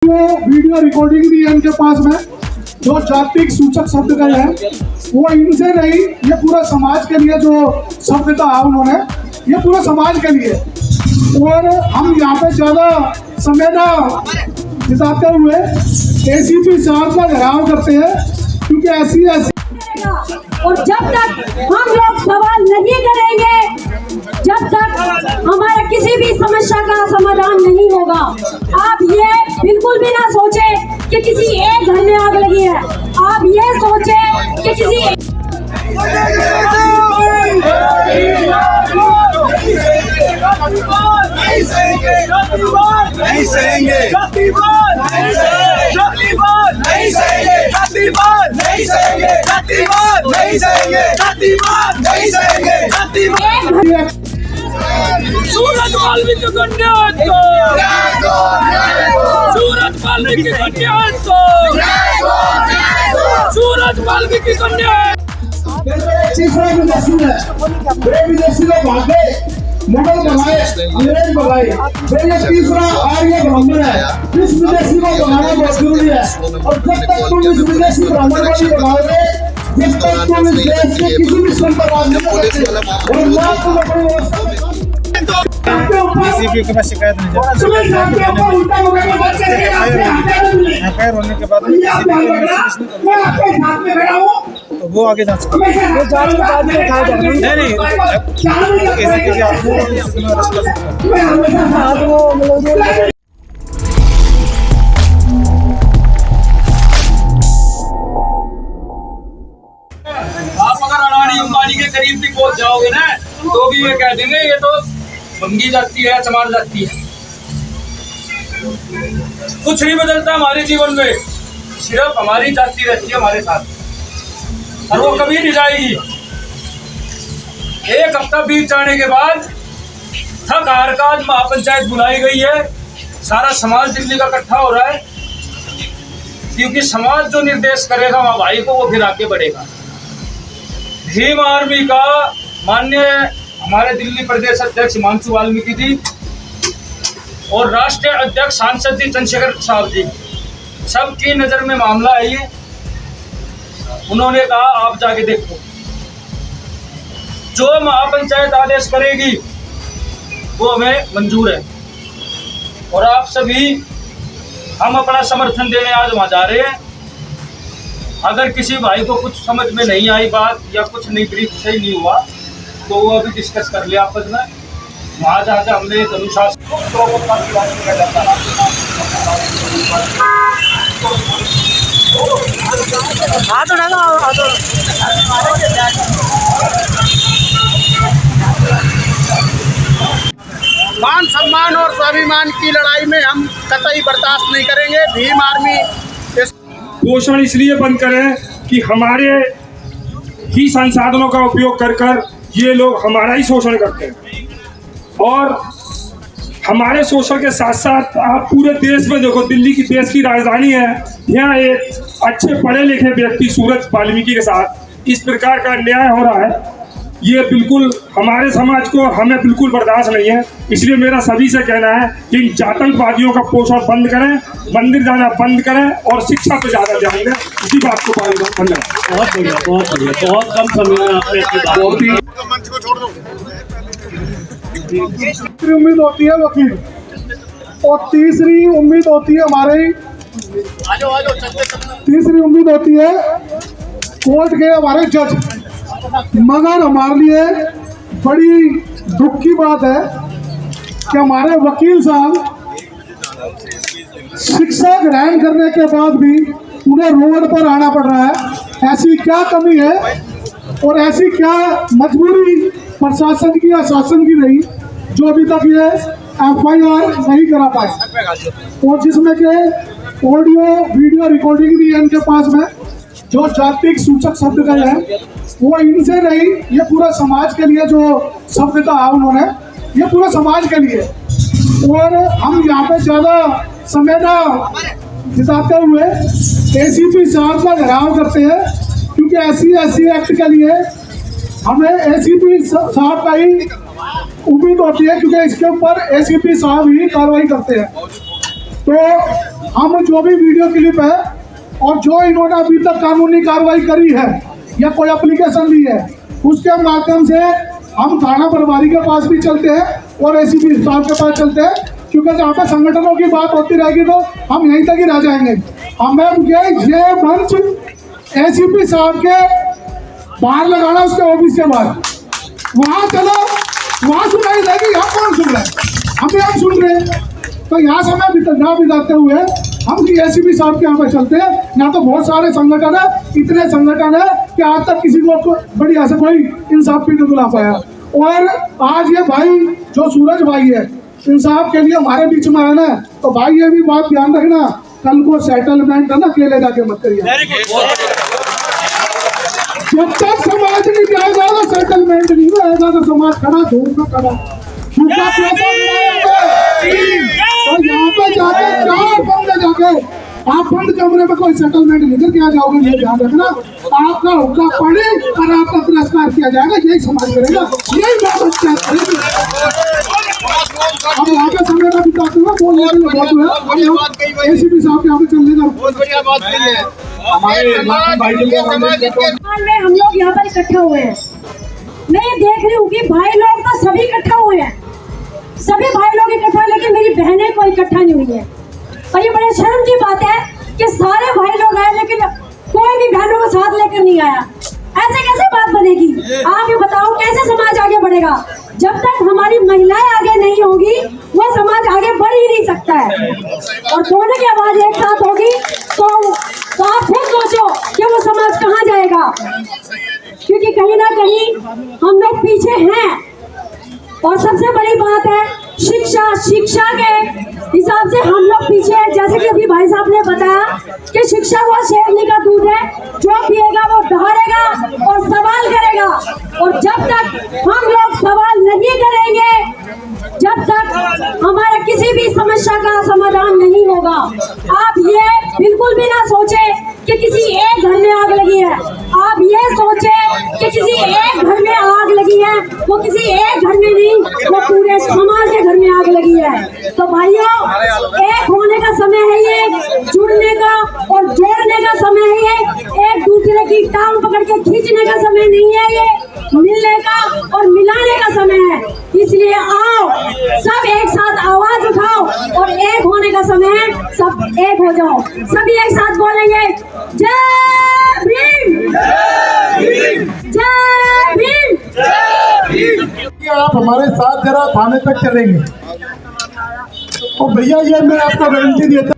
Video recording भी है इनके पास में। जो जातिक सूचक शब्द का है वो इनसे नहीं, ये पूरा समाज के लिए जो शब्द कहा उन्होंने, ये पूरा समाज के लिए। और हम यहाँ पे ज्यादा समय ना बिताते हुए एसीपी साहब का घेराव करते हैं, क्योंकि ऐसी और जब तक हम लोग सवाल नहीं करेंगे, जब तक हमारा किसी भी समस्या का समाधान नहीं होगा। आप ये बिल्कुल भी ना सोचें कि किसी एक घर में आग लगी है, आप ये सोचें कि किसी नहीं सहेंगे, सूरज वाल्मीकि को न्याय दो, सूरज वाल्मीकि को न्याय दो, सूरज वाल्मीकि को न्याय। तीसरा विदेशी है, वे विदेशी लोग भागे, मुगल भगाए, अंग्रेज भगाए। फिर ये तीसरा आर्य ब्राह्मण है, इस विदेशी को भगाना बहुत जरूरी है। और जब तक तुम इस विदेशी ब्राह्मण को नहीं भगाओगे, जब तक तुम इस देश के किसी भी स्तर पर राज नहीं कर सकते। और ना तुम अपनी डीसीपी के पास शिकायत नहीं एफआईआर होने के बाद तो वो आगे जांच कर वो जांच के बाद में उठाया जाएगा। नहीं एसीपी के हाथ में अरेस्ट कर सकते हैं। आप अगर अडानी अंबानी के करीब भी पहुंच जाओगे ना, तो भी ये कह देंगे ये तो बंगी जाती है, चमार जाती है। कुछ नहीं बदलता हमारे जीवन में, सिर्फ हमारी जाति रहती है हमारे साथ, और वो कभी नहीं जाएगी। एक हफ्ता बीत जाने के बाद थक हार का आज महापंचायत बुलाई गई है। सारा समाज दिल्ली का इकट्ठा हो रहा है, क्योंकि समाज जो निर्देश करेगा वहाँ भाई को, वो फिर आगे बढ़ेगा। भीम आर्मी का माननीय हमारे दिल्ली प्रदेश अध्यक्ष हिमांशु वाल्मीकि जी और राष्ट्रीय अध्यक्ष सांसद जी चंद्रशेखर साहब जी, सबकी नजर में मामला है ये। उन्होंने कहा आप जाके देखो, जो महापंचायत आदेश करेगी वो हमें मंजूर है। और आप सभी, हम अपना समर्थन देने आज वहां जा रहे हैं। अगर किसी भाई को कुछ समझ में नहीं आई बात, या कुछ नहीं ब्रीफ सही नहीं हुआ, तो वो अभी डिस्कस कर लिया आपस में। वहाँ जहाँ से हमने एक अनुशासन मान सम्मान और स्वाभिमान की लड़ाई में हम कतई बर्दाश्त नहीं करेंगे। भीम आर्मी पोषण इसलिए बंद करें कि हमारे ही संसाधनों का उपयोग कर कर ये लोग हमारा ही शोषण करते हैं। और हमारे शोषण के साथ साथ आप पूरे देश में देखो, दिल्ली की देश की राजधानी है, यहाँ एक अच्छे पढ़े लिखे व्यक्ति सूरज वाल्मीकि के साथ इस प्रकार का अन्याय हो रहा है। ये बिल्कुल हमारे समाज को, हमें बिल्कुल बर्दाश्त नहीं है। इसलिए मेरा सभी से कहना है कि इन आतंकवादियों का पोषण बंद करें, मंदिर जाना बंद करें और शिक्षा पर ज़्यादा ध्यान दें। इसी बात को पालन करना। बहुत बढ़िया, बहुत बढ़िया, बहुत कम समय में आपने दूसरी उम्मीद होती है वकील, और तीसरी उम्मीद होती है हमारी, तीसरी उम्मीद होती है कोर्ट के हमारे जज। मगर हमारे लिए बड़ी दुख की बात है कि हमारे वकील साहब शिक्षा ग्रहण करने के बाद भी उन्हें रोड पर आना पड़ रहा है। ऐसी क्या कमी है और ऐसी क्या मजबूरी प्रशासन की या शासन की रही जो अभी तक ये एफआईआर नहीं करा पाए, और जिसमें के ऑडियो वीडियो रिकॉर्डिंग भी है इनके पास में। जो जातिक सूचक शब्द का है वो इनसे नहीं, ये पूरा समाज के लिए जो शब्द कहा उन्होंने, ये पूरा समाज के लिए। और हम यहाँ पे ज्यादा समय ना बिताते हुए एसीपी साहब का घेराव करते हैं, क्योंकि ऐसी एक्ट के लिए हमें एसीपी साहब का ही उम्मीद होती है, क्योंकि इसके ऊपर एसीपी साहब ही कार्रवाई करते हैं। तो हम जो भी वीडियो क्लिप है और जो इन्होंने अभी तक कानूनी कार्रवाई करी है या कोई एप्लीकेशन ली है, उसके माध्यम से हम थाना प्रभारी के पास भी चलते हैं और एसीपी साहब के पास चलते हैं, क्योंकि जहाँ पे संगठनों की बात होती रहेगी तो हम यहीं तक ही रह जाएंगे। हमें ये मंच एसीपी साहब के बाहर लगाना, उसके ऑफिस के बाहर, वहाँ चलो, वहाँ सुनाई देगी। यहाँ कौन सुन रहे हैं? हम सुन रहे हैं। तो यहाँ से हमें ना बिताते हुए हम एसीपी साहब के यहाँ पे चलते हैं। यहाँ तो बहुत सारे संगठन है, इतने संगठन है कि आज तक किसी को बढ़िया से कोई इंसाफ भी नहीं दिला पाया। और आज ये भाई जो सूरज भाई है, इंसाफ के लिए हमारे बीच में आया ना, तो भाई ये भी बात ध्यान रखना, कल को सेटलमेंट है ना, अकेले जाके मत करिए। जब तक समाज नहीं जाएगा तो सेटलमेंट नहीं होगा, तो समाज खड़ा धूप में खड़ा तो यहाँ पे जाके 4 बंदे जाके आप बंद कमरे में कोई सेटलमेंट नहीं करके आ जाओगे। ये ध्यान रखना, आपका हुक्का पड़े और आपका तिरस्कार किया जाएगा, यही समाज करेगा, यही बात करेगी। अब यहाँ पे समय का बिताते हुए बोलने के लिए बहुत है, एसीपी साहब यहाँ पे चलने का बहुत बढ़िया बात कही है। हम लोग यहाँ पर इकट्ठा हुए हैं। मैं ये देख रही हूँ कि भाई लोग तो सभी इकट्ठा हुए हैं, सभी भाई लोग इकट्ठा, लेकिन मेरी बहनें कोई इकट्ठा नहीं हुई है। और ये बड़े शर्म की बात है कि सारे भाई लोग आए लेकिन कोई भी बहनों को साथ लेकर नहीं आया। ऐसे कैसे बात बनेगी? आप ये बताओ कैसे समाज आगे बढ़ेगा? जब तक हमारी महिलाएं आगे नहीं होगी वो समाज आगे बढ़ ही नहीं सकता है। और दोनों की आवाज एक साथ होगी तो आप खुद सोचो कि वो समाज कहाँ जाएगा, क्योंकि कहीं ना कहीं हम लोग पीछे हैं। और सबसे बड़ी बात है शिक्षा के हिसाब से हम लोग पीछे हैं। जैसे कि अभी भाई साहब ने बताया कि शिक्षा वो शेरनी का दूध है, जो पिएगा वो डहारेगा और सवाल करेगा। और जब तक हम लोग सवाल नहीं करेंगे, जब तक हमारा किसी भी समस्या का समाधान नहीं होगा। आप ये बिल्कुल भी ना सोचे कि किसी एक घर में आग लगी है, आप ये सोचे कि किसी एक घर में आग लगी है, वो किसी एक घर में नहीं, वो पूरे समाज के घर में आग लगी है। तो भाइयों, एक होने का समय है ये, जुड़ने का और जोड़ने का समय है ये, एक दूसरे की टांग पकड़ के खींचने का समय नहीं है ये, मिलने का और मिलाने का समय है। इसलिए आओ सब एक साथ आवाज उठाओ और एक होने का समय है, सब एक हो जाओ। सभी एक साथ बोलेंगे जय भीम, जय भीम, जय भीम। आप हमारे साथ जरा थाने तक चलेंगे। और भैया ये मैं आपको गारंटी देता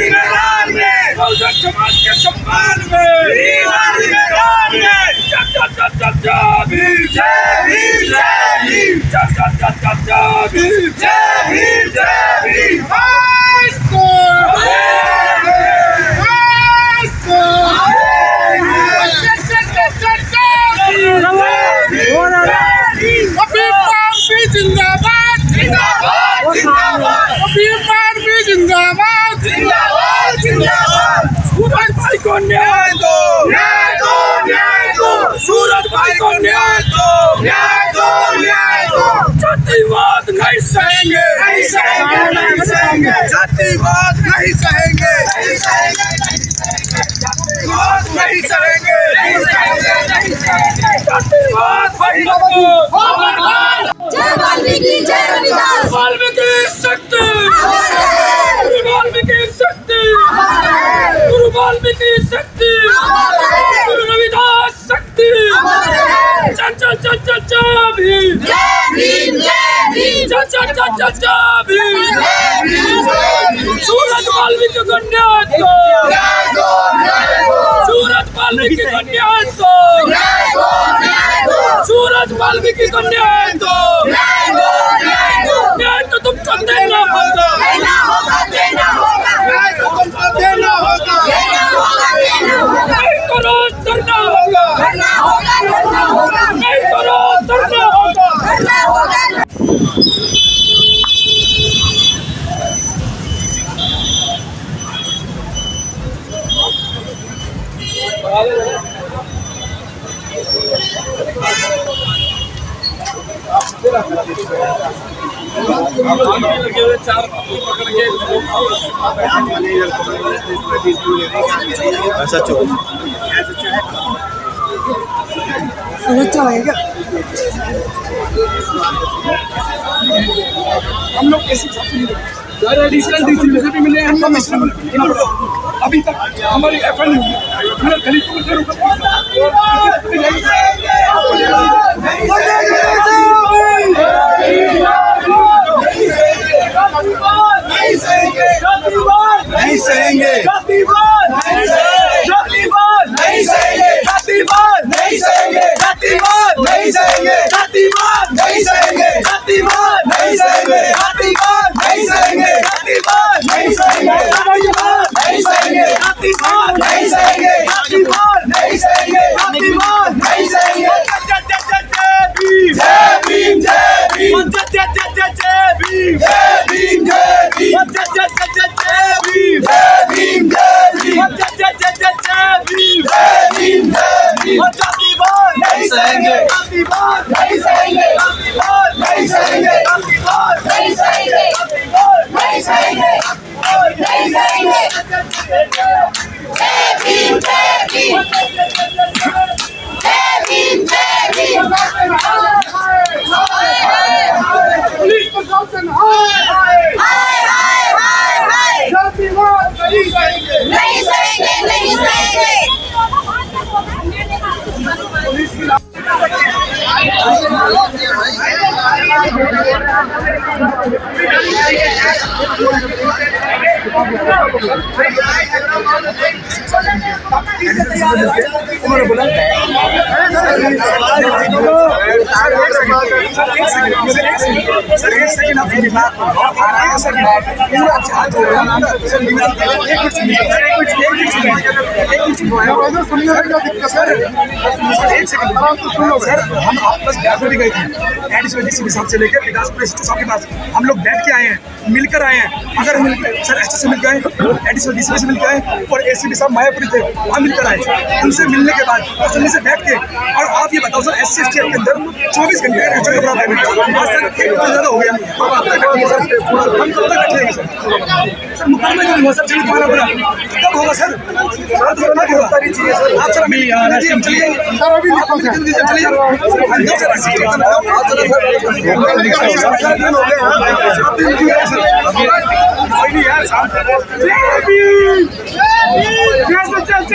मैदान में बहुजन समाज के सम्मान में सूरज भाई को न्याय दो, न्याय दो, न्याय दो, सूरज भाई को न्याय दो, न्याय दो, न्याय दो। जातिवाद नहीं सहेंगे, नहीं सहेंगे, नहीं सहेंगे, जातिवाद नहीं सहेंगे, नहीं सहेंगे, जातिवाद नहीं सहेंगे, नहीं सहेंगे, नहीं सहेंगे, जातिवाद भाई को। जय वाल्मीकि, जय रविदास। वाल्मीकि शक्ति, वाल्मीकि शक्ति, वाल्मीकि शक्ति, गुरु रविदास शक्ति। भीम, जय भीम, जय भीम, भीम। सूरज वाल्मीकि को न्याय दो, सूरज वाल्मीकि को न्याय दो, सूरज वाल्मीकि को न्याय दो, न्याय तो तुमको देना होगा, देना होगा, देना होगा, न्याय तो तुमको देना होगा, देना होगा, देना होगा, नहीं करो धरना होगा, करना होगा, करना होगा, नहीं करो धरना होगा। करना होगा। हम लोग कैसे मिले हैं, अभी तक हमारी एफआईआर नहीं हुई। दलितों को नहीं सहेंगे, नहीं सहेंगे, जातिवाद नहीं सहेंगे, जातिवाद नहीं सहेंगे, जातिवाद नहीं सहेंगे, जातिवाद नहीं सहेंगे, जातिवाद नहीं सहेंगे, जातिवाद नहीं सहेंगे, जातिवाद नहीं सहेंगे, जातिवाद नहीं सहेंगे, जातिवाद नहीं सहेंगे, जातिवाद नहीं सहेंगे, जातिवाद नहीं सहेंगे, जातिवाद नहीं सहेंगे। जय भीम, जय भीम, जय भीम, जय भीम, जय भीम, जय भीम, जय भीम, जय भीम, जय भीम, जय भीम। जातिवाद नहीं सहेंगे, जातिवाद नहीं सहेंगे, जातिवाद नहीं सहेंगे, जातिवाद नहीं सहेंगे, जातिवाद नहीं सहेंगे, नहीं सहेंगे। जय भीम, जय भीम, जय भीम, जय भीम। पुलिस प्रशासन हाय हाय हाय हाय हाय, जातिवाद नहीं सहेंगे, नहीं सहेंगे, नहीं सहेंगे। सर हम आपस में भी गए थे एडिशनल डीसीपी साहब से लेकर विकास प्रेसिडेंट साहब के पास हम लोग बैठ के आए हैं, मिलकर आए हैं। अगर सर एसएस से मिलकर आए, एडिशनल डीसीपी से मिलकर आए और एसीपी साहब मायापुरी थे वहाँ मिलकर आए। उनसे मिलने के बाद तसल्ली से बैठ के और आप ये बताओ सर एससी एसटी के अंदर 24 घंटे का आज तक 1 घंटा ज़्यादा हो गया, हम कब तक बैठेंगे सर? सर मुकदमा जो हुआ सर जल्द माना पड़ा कब होगा सर? आप सर मिलिए, हम चले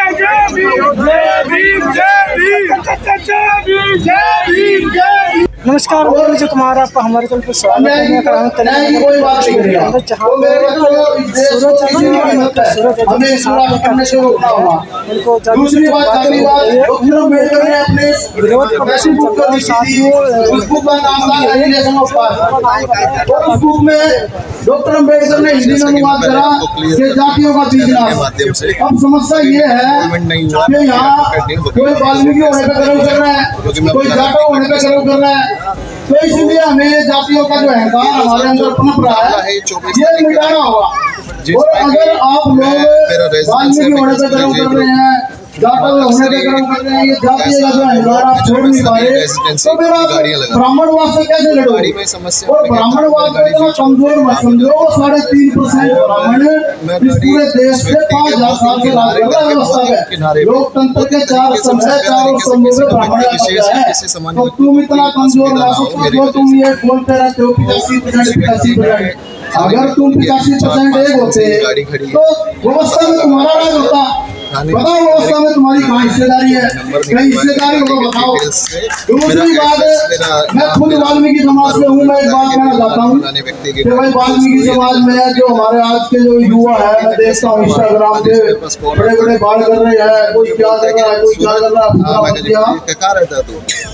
जाएंगे, जय भीम, जय भीम, जय भीम, जय भीम। नमस्कार, मैं विजय कुमार, आपका हमारे चैनल पर स्वागत है। मैं कर रहा हूँ तनिक कोई बात नहीं करेगा जहाँ तो मेरे को इस देश को जीने की हिम्मत है, सूरज हमें पूरा करने से रोकना होगा। इनको दूसरी बात आखिरी बात, डॉक्टर अम्बेडकर ने अपने विरोध प्रदर्शन बुक चल रहा है, लिखी थी, साथियों। उस बुक का नाम था एलिनेशन ऑफ कास्ट। और उस बुक में डॉक्टर अम्बेडकर ने हिंदी में अनुवाद करा कि जातियों का बीजनाश। अब समस्या ये है कि यहाँ कोई वाल्मीकि होने का गर्व कर रहा है, कोई जाटव होने का गर्व कर रहा है, तो इसलिए हमें जातियों का जो अहंकार हमारे अंदर पनप रहा है ये मिटाना होगा। और अगर आप लोग वाल्मीकि होने का गर्व कर रहे हैं, जाटव होने का गर्व कर रहे हैं, ये जातीय का जो अहंकार आप छोड़ नहीं पा रहे, तो फिर आप ब्राह्मणवाद से कैसे लड़ोगे? और ब्राह्मणवाद को इतना कमजोर मत समझो। 3.5% ब्राह्मण इस पूरे देश के 5000 साल से राज कर रहा है व्यवस्था में। लोकतंत्र के 4 स्तंभ है, चारों स्तंभों में ब्राह्मण है। तो तुम इतना कमजोर ना समझो जो तुम ये बोलते रहते हो 85%। अगर तुम 85% एक होते तो व्यवस्था में तुम्हारा राज होता। बताओ व्यवस्था में तुम्हारी कहाँ हिस्सेदारी है? कहीं हिस्सेदारी हो तो बताओ। दूसरी बात, मैं खुद वाल्मीकि समाज में हूँ। मैं एक बात कहना चाहता हूँ कि भाई वाल्मीकि समाज में जो हमारे आज के जो युवा है, मैं देखता हूँ इंस्टाग्राम पे बड़े बड़े बाल कर रहे हैं, कोई क्या कर रहा है, कोई क्या कर रहा है।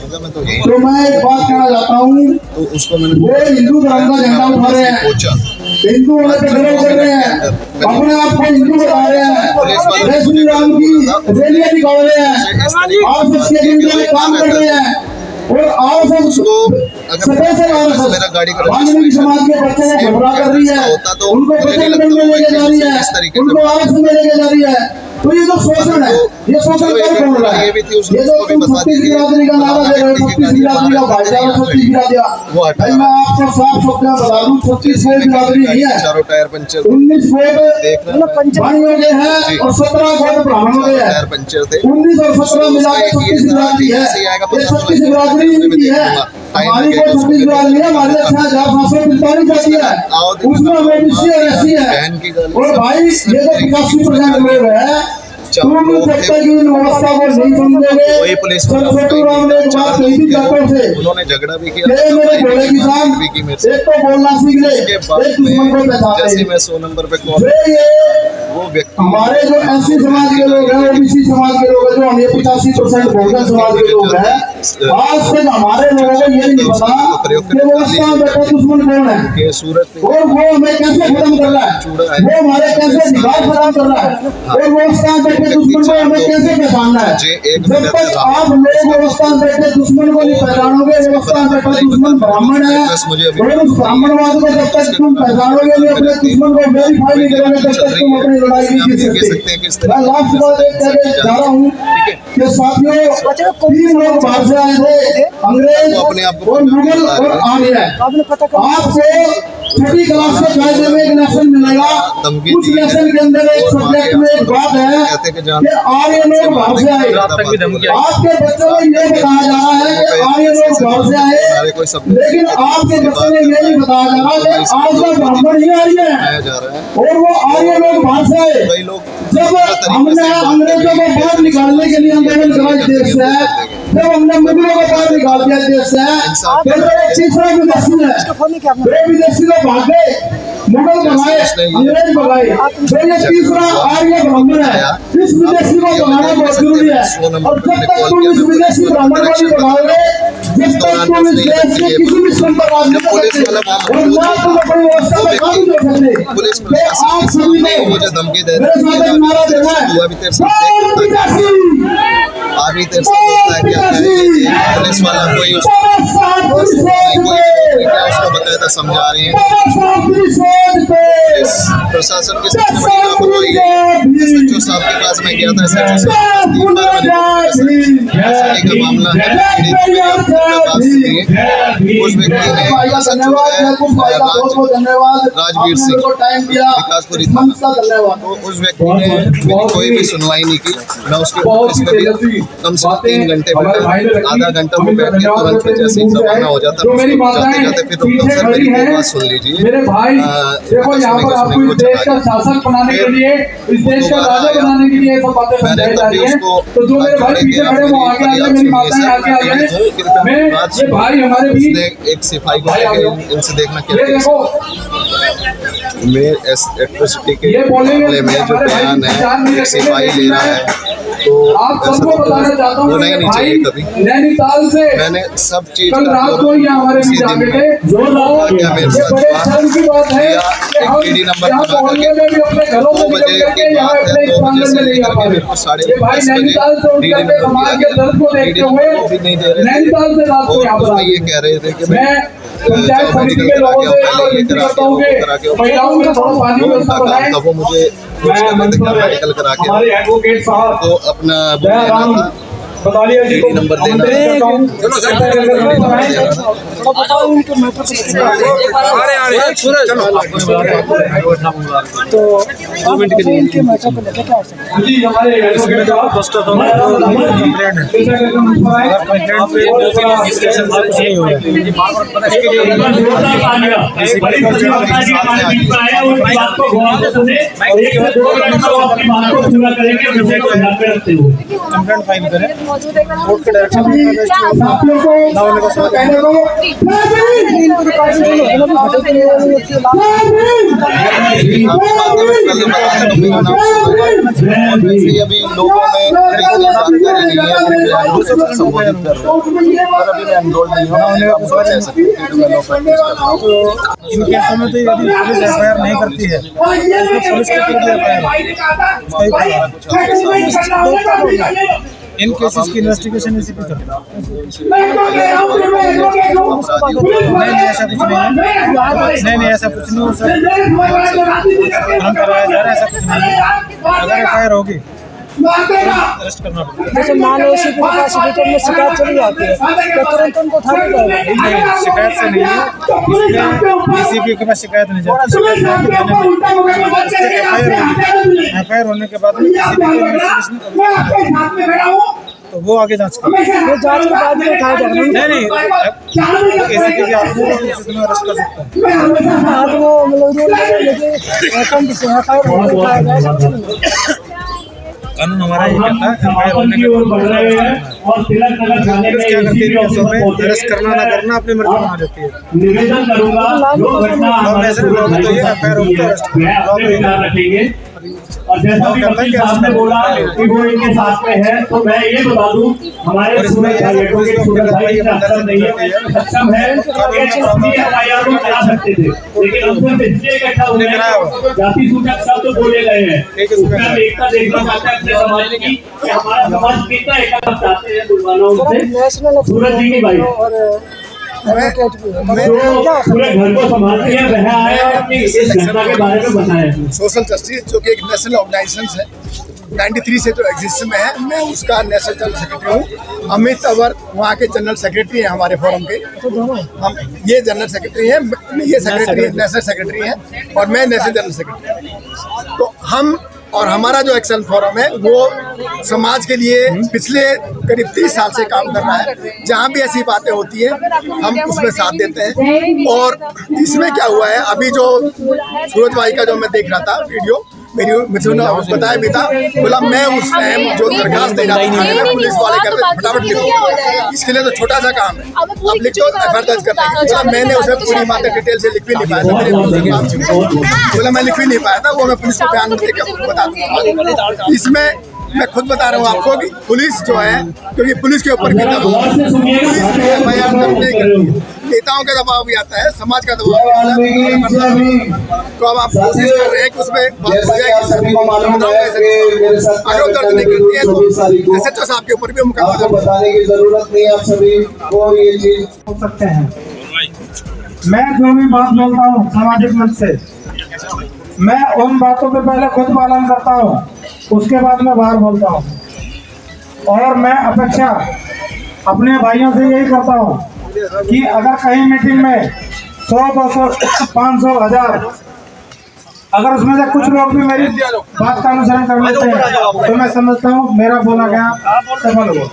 तो मैं एक बात कहना चाहता हूँ, वो हिंदू धर्म का झंडा उठा रहे हैं, हिंदू होने पे गर्व कर रहे हैं, अपने आप को हिंदू बता रहे हैं, जय श्री राम की रैलियां निकाल रहे हैं, आप उसके लिए काम कर रहे हैं। और आप वाल्मीकि समाज के बच्चे ने घबरा कर रही है, उनको बचन में लेके जा रही है, उनको आरक्षण में लेके जा रही है। तो ये जो शोषण है, ये शोषण कौन बोल रहा है? ये जो तुम 36 बिरादरी का नारा दे रहे हो, 36 बिरादरी का भाईचारा, 36 बिरादरी, भाई मैं आपको साफ शब्द में बता दूं, 36 बिरादरी नहीं है, 19 वोट वाणियों के हैं और 17 वोट ब्राह्मणों के हैं। 19 और 17 मिला के 36 बिरादरी है। ये 36 बिरादरी इनकी है, हमारी कोई 36 बिरादरी है, हमारे 6545 जाती है, उसमें ओबीसी और एससी है। और भाई ये जो 85% लोग है, तुम जब तक इन व्यवस्था को नहीं समझोगे, छोटू राम ने एक बात कही थी जाटों से, उन्होंने झगड़ा भी किया, मेरे बोले किसान एक तो बोलना सीख ले, एक दुश्मन को पहचान ले। मैं 100 नंबर पे कॉल, वो व्यक्ति हमारे जो एससी समाज के लोग हैं, ओबीसी समाज के लोग हैं, जो हम ये 85% बहुजन समाज के लोग हैं, आज तक हमारे लोगों को ये नहीं पता कि व्यवस्था में बैठा दुश्मन कौन है के सूरत और वो हमें कैसे खत्म कर रहा है, वो हमारे कैसे निगाह खत्म कर रहा है, और व्यवस्था में बैठे दुश्मन को हमें कैसे पहचानना है। जब तक आप लोग व्यवस्था में बैठे दुश्मन को नहीं पहचानोगे, व्यवस्था में बैठा दुश्मन ब्राह्मण है, और उस ब्राह्मणवाद को जब तक तुम पहचानोगे नहीं, अपने दुश्मन को वेरीफाई नहीं करोगे, तब तक तुम अपनी लड़ाई नहीं जीत सकते। मैं लास्ट बात एक कहने जा रहा हूँ कि साथियों, 3 लोग बाहर से आए थे, अंग्रेज और मुगल और आर्य। आपको छठी क्लास के कायदे में एक लेसन मिलेगा, उस लेसन के अंदर एक सब्जेक्ट में एक बात है कि आर्य लोग बाहर से आए। आपके बच्चों को ये बताया जा रहा है कि आर्य लोग बाहर से आए, लेकिन आपके बच्चों को ये नहीं बताया जा रहा कि आज का ब्राह्मण ही आर्य है और वो आर्य लोग बाहर से आए। जब हमने अंग्रेजों को बाहर निकालने के लिए आंदोलन करा देश से, जब हमने मुगलों को बाहर निकाल दिया देश से, तो तीसरा विदेशी है, वे विदेशी लोग भाग गए, मुगल भगाए, अंग्रेज भगाए, तो ये तीसरा आर्य ब्राह्मण है। इस विदेशी को भगाना बहुत जरूरी है, और जब तक तुम इस विदेशी ब्राह्मण को नहीं भगाओगे, जब तक तुम इस देश के किसी भी स्तंभ पर राज नहीं कर सकते, और ना तुम अपनी व्यवस्था में काम नहीं कर सकते। आप सभी को मुझे धमकी दे मेरे साथ एक नारा देना है, अभी तेरे साथ क्या है, पुलिस वाला कोई क्या उसको बताया था, समझा रही है प्रशासन की सबसे बड़ी लापरवाही है। सचिव साहब के पास मैं गया था, सचिव साहब 3 बार मैंने का मामला है, उस व्यक्ति ने सचिव है राजवीर सिंह विकासपुरी था, तो उस व्यक्ति ने मेरी कोई भी सुनवाई नहीं की। मैं उसके ऑफिस में भी कम से कम 3 घंटे बैठा, आधा घंटा वो बैठ के तुरंत जैसे ही रवाना हो जाता जाते फिर रुकता हूँ। सर मेरी एक बात सुन लीजिए। मेरे भाई देखो यहाँ पर आपको इस देश का शासक बनाने के लिए, इस देश का राजा बनाने के लिए सब बातें समझाई जा रही है। तो जो मेरे भाई पीछे खड़े वो आगे आ जाए, मेरी माताएं आगे आ जाए। मैं ये भाई हमारे बीच एक सिपाही को इनसे देखना क्या देखो में इलेक्ट्रिसिटी के मामले में जो बयान है एक सिपाही ले रहा है, तो आप सबको बताना चाहता हूँ होना ही नहीं चाहिए कभी। नैनीताल से मैंने सब चीज कल रात को ही हमारे बीच आ गए थे। क्या मेरे ये साथ बड़े हुआ? शर्म की बात है कि हम केडी नंबर यहाँ बना मोहल्ले में भी अपने घरों से 2 बजे निकल करके की यहाँ बात अपने है, 2 बजे प्रांगण से में नहीं आ पा लेकर रहे। साढ़े ये भाई 10 नैनीताल से उठ बजे करके समाज के दर्द को देखते हुए नैनीताल से रात को यहाँ पर उसमें आ ये गए। कह रहे थे कि मैं पंचायत समिति के लोगों से एक बार विनती करता हूँ कि महिलाओं में थोड़ा पानी की व्यवस्था बनाएं। तब वो मुझे मेडिकल करा के हमारे एडवोकेट साहब तो अपना दयाराम बतालिया जी को नंबर देना। चलो तो 2 मिनट के लिए जी हमारे एडवोकेट कंप्लेंट फाइल करें कोर्ट के साथियों को कहने को अभी लोगों में जानकारी नहीं है, संबोधित कर रहे हैं, पर अभी मैं एनरोल नहीं हूँ, उन्हें आप समझ सकते हैं। इन केसों में तो यदि पुलिस एफआईआर नहीं करती है तो पुलिस की तरफ एफआईआर इन केसेस की इन्वेस्टिगेशन एसीपी करता है। नहीं ऐसा कुछ नहीं हो सकता। हम कराया जा रहा है, ऐसा कुछ नहीं है। अगर एफआईआर होगी अरेस्ट करना पड़ेगा। जैसे मान लो इसी के पास रिटर्न में शिकायत चली जाती है तो तुरंत उनको उठा के जाएगा। नहीं शिकायत से नहीं है, इसमें एसीपी के पास शिकायत नहीं जाती। एफआईआर होने के बाद तो वो आगे जांच करेगा। वो जांच के बाद में उठाया जाएगा। नहीं एसीपी के हाथ में अरेस्ट कर सकता है। आज वो मतलब उठाया जाएगा। कानून हमारा ये कहता है एफआईआर होने के बाद पुलिस क्या करती है केसों में अरेस्ट करना ना करना अपनी मर्जी बना देती है। निवेदन करूंगा जो घटना हमारे ऐसे लोग तो ये एफआईआर होगी तो अरेस्ट रखेंगे। और जैसा कि वकील साहब ने बोला कि वो इनके साथ में है, तो मैं ये बता दूं हमारे सूरज भाई अक्षम नहीं है, सक्षम है, एफआईआर को करा सकते थे, लेकिन हम सिर्फ इसलिए इकट्ठा हुए हैं जाति सूचक शब्द तो बोले गए हैं। मैं एकता देखना चाहता है अपने समाज की कि हमारा समाज कितना एकता चाहते हैं दुर्गानों से। सूरज जी की भाई पूरे घर को संभालती है, वह आए और अपनी इस घटना के बारे में बताएं। सोशल जस्टिस जो कि एक नेशनल ऑर्गेनाइजेशन है 93 से जो एग्जिस्ट में है, मैं उसका नेशनल जनरल सेक्रेटरी हूँ। अमित अवर वहाँ के जनरल सेक्रेटरी हैं हमारे फोरम के। हम ये जनरल सेक्रेटरी हैं, ये सेक्रेटरी नेशनल सेक्रेटरी हैं और मैं नेशनल जनरल सेक्रेटरी। तो हम और हमारा जो एक्शन फोरम है वो समाज के लिए पिछले करीब 30 साल से काम कर रहा है। जहाँ भी ऐसी बातें होती है हम उसमें साथ देते हैं। और इसमें क्या हुआ है, अभी जो सूरज भाई का जो मैं देख रहा था वीडियो, मेरी मुझे बताया भी था, बोला मैं उस टाइम जो दरखास्त दे रहा था पुलिस वाले कहते फटाफट लिखो, इसके लिए तो छोटा सा काम है, अब लिख दो एफआईआर दर्ज करने की। बोला मैंने उसे पूरी बातें डिटेल से लिख भी नहीं पाया था, मेरे बोला मैं लिख भी नहीं पाया था, वो मैं पुलिस को बयान देकर बता दूंगा। इसमें मैं खुद बता रहा हूँ आपको कि पुलिस जो है, क्योंकि पुलिस के ऊपर भी दबाव, पुलिस एफआईआर दर्ज नहीं करती है, नेताओं का दबाव भी आता है, समाज का दबाव भी आता है। तो अब आप कोशिश कर रहे हैं कि उसमें बात हो जाए कि अगर दर्ज नहीं करती है तो SHO साहब के ऊपर भी मुकदमा बताने की जरूरत नहीं, आप सभी को ये चीज हो सकते हैं। मैं जो भी बात बोलता हूँ सामाजिक मंच से, मैं उन बातों पे पहले खुद पालन करता हूँ, उसके बाद मैं बाहर बोलता हूँ। और मैं अपेक्षा अपने भाइयों से यही करता हूँ कि अगर कहीं मीटिंग में 100, 200, 500, 1000 अगर उसमें से कुछ लोग भी मेरी बात का अनुसरण कर लेते हैं तो मैं समझता हूँ मेरा बोला गया सफल हुआ।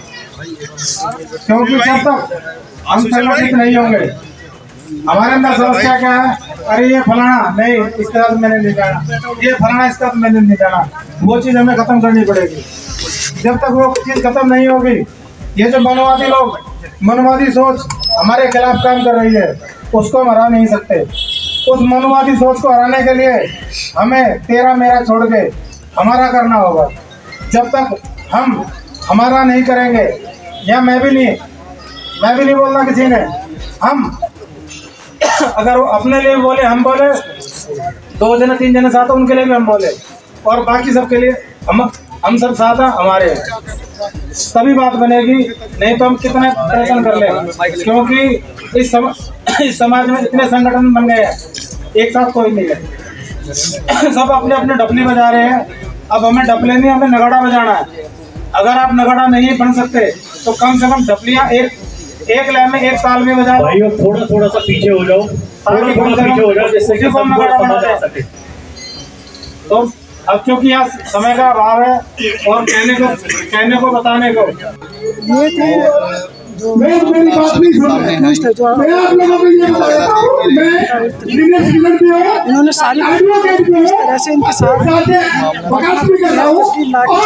क्योंकि जब तक हम संगठित नहीं होंगे, हमारे अंदर समस्या क्या है, अरे ये फलाना नहीं इसके साथ मैंने नहीं जाना, ये फलाना इसके साथ मैंने नहीं जाना, वो चीज़ हमें खत्म करनी पड़ेगी। जब तक वो चीज़ खत्म नहीं होगी, ये जो मनोवादी लोग, मनोवादी सोच हमारे खिलाफ काम कर रही है, उसको हम हरा नहीं सकते। उस मनोवादी सोच को हराने के लिए हमें तेरा मेरा छोड़ के हमारा करना होगा। जब तक हम हमारा नहीं करेंगे, या मैं भी नहीं बोलना किसी ने, हम अगर वो अपने लिए बोले, हम बोले, 2 जने 3 जने साथ हैं उनके लिए भी हम बोले, और बाकी सबके लिए हम सब साथ हैं हमारे, तभी बात बनेगी। नहीं तो हम कितना प्रयत्न कर लें, क्योंकि इस समाज में इतने संगठन बन गए हैं, एक साथ कोई नहीं है, सब अपने अपने डपली बजा रहे हैं। अब हमें डपले नहीं, हमें नगाड़ा बजाना है। अगर आप नगाड़ा नहीं बन सकते तो कम से कम डपलियाँ एक लाइन में एक ताल में बजा। भाई थोड़ा सा पीछे हो जाओ, थोड़ा पीछे हो जाओ, जिससे कि सबको समझ आ सके। तो अब क्योंकि यहाँ समय का अभाव है और कहने को बताने को, ये थे जो मेरी बात नहीं सुन रहे। थे जो मैं आप लोगों को ये बता देता हूँ, मैं सीनियर सिटीजन भी हूँ, इन्होंने सारी एडवोकेट भी हूँ, इस तरह से इनके साथ बगास भी कर रहा हूँ, और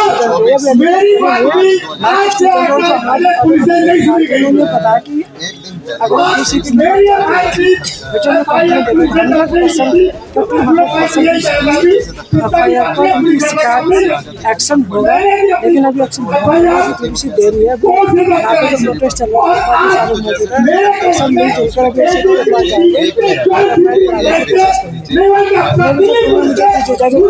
मेरी बात भी आज से आगे पुलिस से नहीं सुनी गई। उन्होंने बताया कि अगर किसी की मेरी बातचीत रिटर्न FIR पर उनकी शिकायत एक्शन होगा, लेकिन अभी एक्शन थोड़ी देरी है। आगे जो प्रोटेस्ट चल रहा है काफी सारे मौजूद है, सब मिलकर अभी ऐसे जाएंगे।